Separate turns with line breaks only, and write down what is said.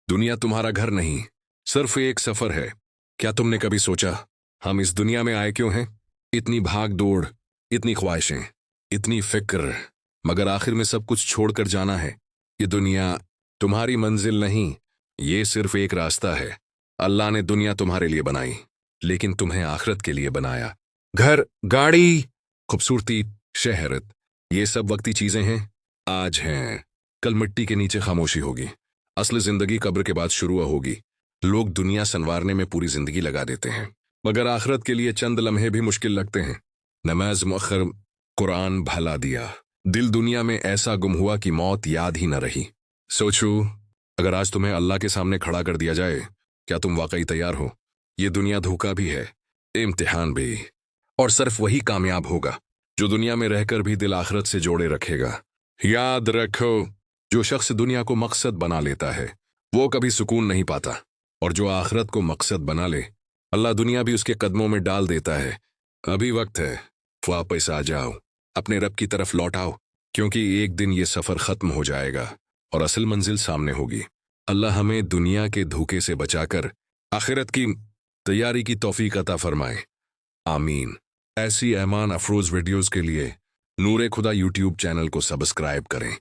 दुनिया तुम्हारा घर नहीं, सिर्फ एक सफर है। क्या तुमने कभी सोचा हम इस दुनिया में आए क्यों हैं? इतनी भाग दौड़, इतनी ख्वाहिशें, इतनी फिक्र, मगर आखिर में सब कुछ छोड़कर जाना है। ये दुनिया तुम्हारी मंजिल नहीं, ये सिर्फ एक रास्ता है। अल्लाह ने दुनिया तुम्हारे लिए बनाई, लेकिन तुम्हें आखिरत के लिए बनाया। घर, गाड़ी, खूबसूरती, शहरत, ये सब वक्ती चीजें हैं, आज हैं, कल मिट्टी के नीचे खामोशी होगी। असली जिंदगी कब्र के बाद शुरू होगी। लोग दुनिया संवारने में पूरी जिंदगी लगा देते हैं, मगर आखिरत के लिए चंद लम्हे भी मुश्किल लगते हैं। नमाज मुअख्खर, कुरान भला दिया, दिल दुनिया में ऐसा गुम हुआ कि मौत याद ही न रही। सोचो, अगर आज तुम्हें अल्लाह के सामने खड़ा कर दिया जाए, क्या तुम वाकई तैयार हो? ये दुनिया धोखा भी है, इम्तिहान भी, और सिर्फ वही कामयाब होगा जो दुनिया में रहकर भी दिल आखिरत से जोड़े रखेगा। याद रखो, जो शख्स दुनिया को मकसद बना लेता है वो कभी सुकून नहीं पाता, और जो आखिरत को मकसद बना ले, अल्लाह दुनिया भी उसके कदमों में डाल देता है। अभी वक्त है, वापस आ जाओ, अपने रब की तरफ लौट आओ, क्योंकि एक दिन ये सफर खत्म हो जाएगा और असल मंजिल सामने होगी। अल्लाह हमें दुनिया के धोखे से बचाकर आखिरत की तैयारी की तौफीक अता फरमाए, आमीन। ऐसी ईमान अफरोज वीडियोस के लिए नूरे खुदा यूट्यूब चैनल को सब्सक्राइब करें।